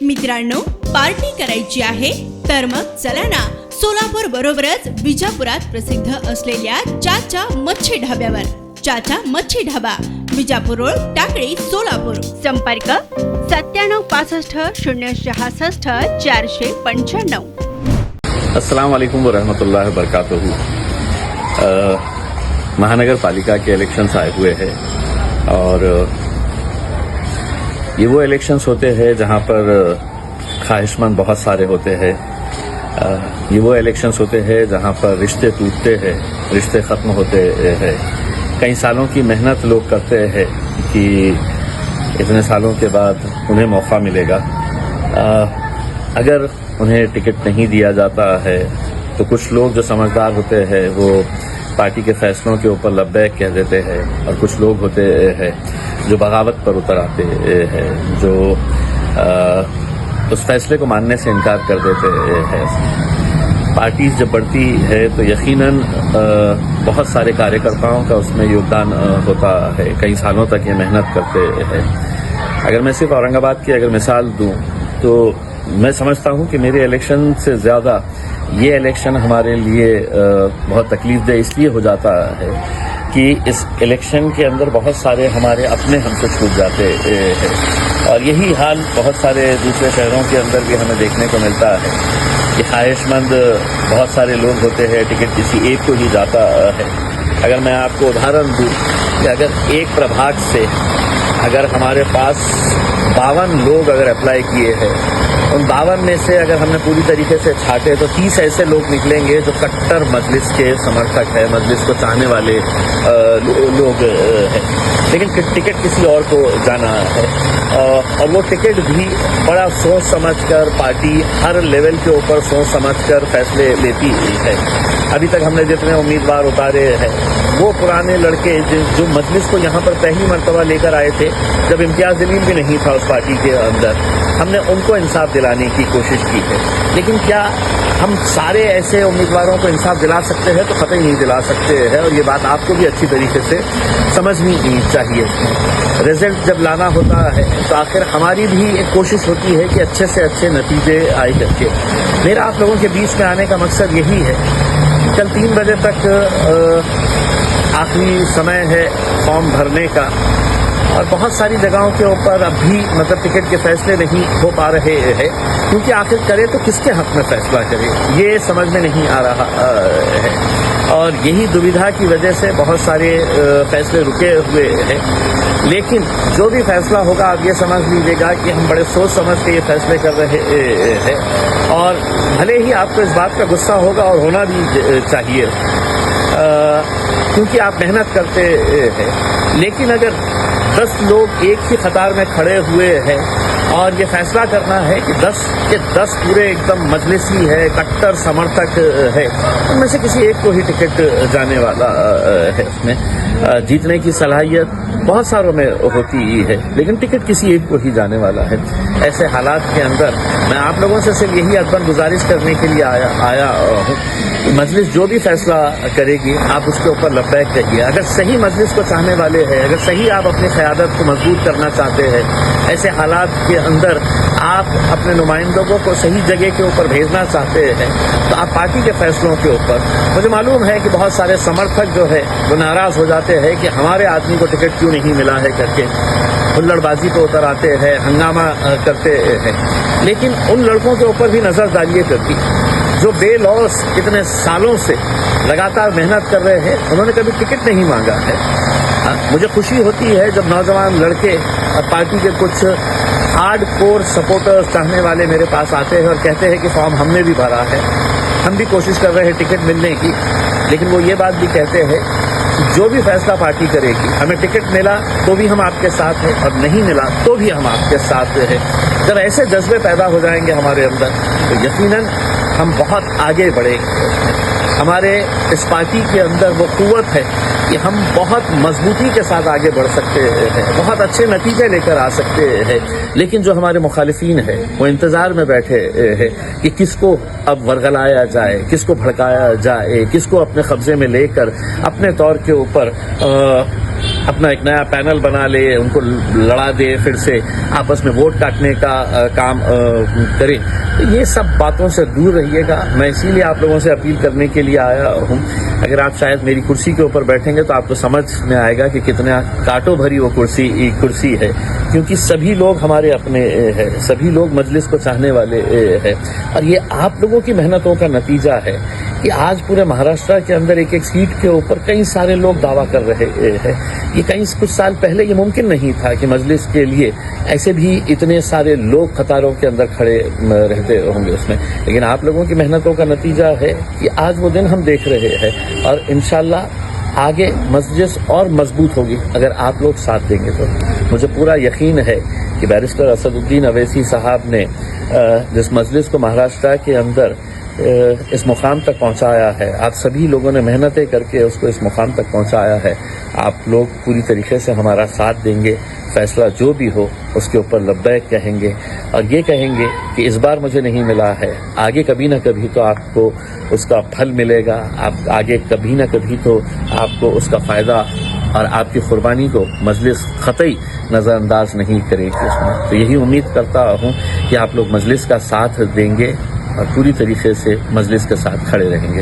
मित्रांनो, पार्टी करायची आहे तर मग चला ना सोलापूर बरोबरच विजापुरात प्रसिद्ध असलेल्या चाचा मच्छी ढाब्यावर. चाचा मच्छी ढाबा, विजापूर रोड, टाकळी, सोलापूर. संपर्क 9765 अस्सलाम वालेकुम वरहमतुल्लाहि वबरकातुहू. महानगर पालिका के इलेक्शंस आए हुए हैं और ये वो इलेक्शंस होते हैं जहां पर ख्वाहिशमंद बहुत सारे होते हैं. ये वो इलेक्शंस होते हैं जहां पर रिश्ते टूटते हैं, रिश्ते ख़त्म होते हैं. कई सालों की मेहनत लोग करते हैं कि इतने सालों के बाद उन्हें मौका मिलेगा. अगर उन्हें टिकट नहीं दिया जाता है तो कुछ लोग जो समझदार होते हैं वो पार्टी के फैसलों के ऊपर लब्बैक कह देते हैं और कुछ लोग होते हैं जो बगावत पर उतर आते हैं, जो उस फैसले को मानने से इनकार कर देते हैं. पार्टी जब बढ़ती है तो यकीनन बहुत सारे कार्यकर्ताओं का उसमें योगदान होता है. कई सालों तक ये मेहनत करते हैं. अगर मैं सिर्फ औरंगाबाद की अगर मिसाल दूं तो मैं समझता हूं कि मेरे इलेक्शन से ज़्यादा ये इलेक्शन हमारे लिए बहुत तकलीफ दह इसलिए हो जाता है कि इस इलेक्शन के अंदर बहुत सारे हमारे अपने हमसे छूट जाते हैं और यही हाल बहुत सारे दूसरे शहरों के अंदर भी हमें देखने को मिलता है कि ख्वाहिशमंद बहुत सारे लोग होते हैं, टिकट किसी एक को ही जाता है. अगर मैं आपको उदाहरण दूं कि अगर एक प्रभाग से अगर हमारे पास 52 लोग अगर अप्लाई किए हैं, उन 52 में से अगर हमने पूरी तरीके से छाटे तो 30 ऐसे लोग निकलेंगे जो कट्टर मजलिस के समर्थक है, मजलिस को चाहने वाले लोग हैं, लेकिन टिकट किसी और को जाना है. और वो टिकट भी बड़ा सोच समझकर पार्टी हर लेवल के ऊपर सोच समझकर फैसले लेती है. अभी तक हमने जितने उम्मीदवार उतारे हैं वो पुराने लड़के जो मजलिस को यहाँ पर पहली मर्तबा लेकर आए थे जब इम्तियाज जलील भी नहीं था उस पार्टी के अंदर, हमने उनको इंसाफ दिलाने की कोशिश की है. लेकिन क्या हम सारे ऐसे उम्मीदवारों को इंसाफ दिला सकते हैं? तो कतई नहीं दिला सकते हैं और ये बात आपको भी अच्छी तरीके से समझनी चाहिए. रिजल्ट जब लाना होता है तो आखिर हमारी भी एक कोशिश होती है कि अच्छे से अच्छे नतीजे आए करके. मेरा आप लोगों के बीच में आने का मकसद यही है. कल 3 बजे तक आखिरी समय है फॉर्म भरने का और बहुत सारी जगहों के ऊपर अब भी मतलब टिकट के फैसले नहीं हो पा रहे हैं, क्योंकि आखिर करे तो किसके हक में फैसला करे ये समझ में नहीं आ रहा है. और यही दुविधा की वजह से बहुत सारे फैसले रुके हुए हैं. लेकिन जो भी फैसला होगा आप ये समझ लीजिएगा कि हम बड़े सोच समझ के ये फैसले कर रहे हैं और भले ही आपको इस बात का गुस्सा होगा और होना भी चाहिए क्योंकि आप मेहनत करते हैं. लेकिन अगर 10 लोग एक ही कतार में खड़े हुए हैं और ये फैसला करना है कि 10 के 10 पूरे एकदम मजलिसी है, कट्टर समर्थक है, उनमें से किसी एक को ही टिकट जाने वाला है. उसमें जीतने की सलाहियत बहुत सारों में होती है लेकिन टिकट किसी एक को ही जाने वाला है. ऐसे हालात के अंदर मैं आप लोगों से सिर्फ यही अदबन गुजारिश करने के लिए आया हूँ. मजलिस जो भी फैसला करेगी आप उसके ऊपर लब्बैक कहिए. अगर सही मजलिस को चाहने वाले हैं, अगर सही आप अपनी क़यादत को मजबूत करना चाहते हैं, ऐसे हालात के अंदर आप अपने नुमाइंदों को सही जगह के ऊपर भेजना चाहते हैं तो आप पार्टी के फैसलों के ऊपर, मुझे मालूम है कि बहुत सारे समर्थक जो है वो नाराज़ हो जाते हैं कि हमारे आदमी को टिकट क्यों नहीं मिला है करके हुल्लड़बाजी पे उतर आते हैं, हंगामा करते हैं. लेकिन उन लड़कों के ऊपर भी नजर डालिए करती जो बेलौस इतने सालों से लगातार मेहनत कर रहे हैं, उन्होंने कभी टिकट नहीं मांगा है. मुझे खुशी होती है जब नौजवान लड़के पार्टी के कुछ हार्ड कोर सपोर्टर्स चाहने वाले मेरे पास आते हैं और कहते हैं कि फॉर्म हमने भी भरा है, हम भी कोशिश कर रहे हैं टिकट मिलने की. लेकिन वो ये बात भी कहते हैं जो भी फैसला पार्टी करेगी, हमें टिकट मिला तो भी हम आपके साथ हैं और नहीं मिला तो भी हम आपके साथ हैं. जब ऐसे जज्बे पैदा हो जाएंगे हमारे अंदर तो यकीनन हम बहुत आगे बढ़ेंगे. हमारे इस पार्टी के अंदर वो कुव्वत है कि हम बहुत मजबूती के साथ आगे बढ़ सकते हैं, बहुत अच्छे नतीजे लेकर आ सकते हैं. लेकिन जो हमारे मुखालिफिन है वो इंतज़ार में बैठे हैं कि किसको अब वरगलाया जाए, किसको भड़काया जाए, किसको अपने कब्जे में लेकर अपने तौर के ऊपर اپنا ایک نیا پینل بنا لے، ان کو لڑا دے، پھر سے آپس میں ووٹ کاٹنے کا کام کرے. یہ سب باتوں سے دور رہیے گا. میں اسی لیے آپ لوگوں سے اپیل کرنے کے لیے آیا ہوں. اگر آپ شاید میری کرسی کے اوپر بیٹھیں گے تو آپ کو سمجھ میں آئے گا کہ کتنا کانٹوں بھری وہ کرسی ہے، کیونکہ سبھی لوگ ہمارے اپنے ہیں، سبھی لوگ مجلس کو چاہنے والے ہیں، اور یہ آپ لوگوں کی محنتوں کا نتیجہ ہے کہ آج پورے مہاراشٹر کے اندر ایک سیٹ کے اوپر کئی سارے لوگ دعویٰ کر رہے ہیں. یہ کچھ سال پہلے یہ ممکن نہیں تھا کہ مجلس کے لیے ایسے بھی اتنے سارے لوگ قطاروں کے اندر کھڑے رہتے ہوں گے اس میں، لیکن آپ لوگوں کی محنتوں کا نتیجہ ہے کہ آج وہ دن ہم دیکھ رہے ہیں، اور انشاءاللہ آگے مجلس اور مضبوط ہوگی اگر آپ لوگ ساتھ دیں گے. تو مجھے پورا یقین ہے کہ بیرسٹر اسد الدین اویسی صاحب نے جس مجلس کو مہاراشٹر کے اندر اس مقام تک پہنچایا ہے، آپ سبھی لوگوں نے محنتیں کر کے اس کو اس مقام تک پہنچایا ہے. آپ لوگ پوری طریقے سے ہمارا ساتھ دیں گے، فیصلہ جو بھی ہو اس کے اوپر لبیک کہیں گے، اور یہ کہیں گے کہ اس بار مجھے نہیں ملا ہے، آگے کبھی نہ کبھی تو آپ کو اس کا پھل ملے گا، آپ آگے کبھی نہ کبھی تو آپ کو اس کا فائدہ اور آپ کی قربانی کو مجلس قطعی نظر انداز نہیں کرے گی اس میں. تو یہی امید کرتا ہوں کہ آپ لوگ مجلس کا ساتھ دیں گے اور پوری طریقے سے مجلس کے ساتھ کھڑے رہیں گے.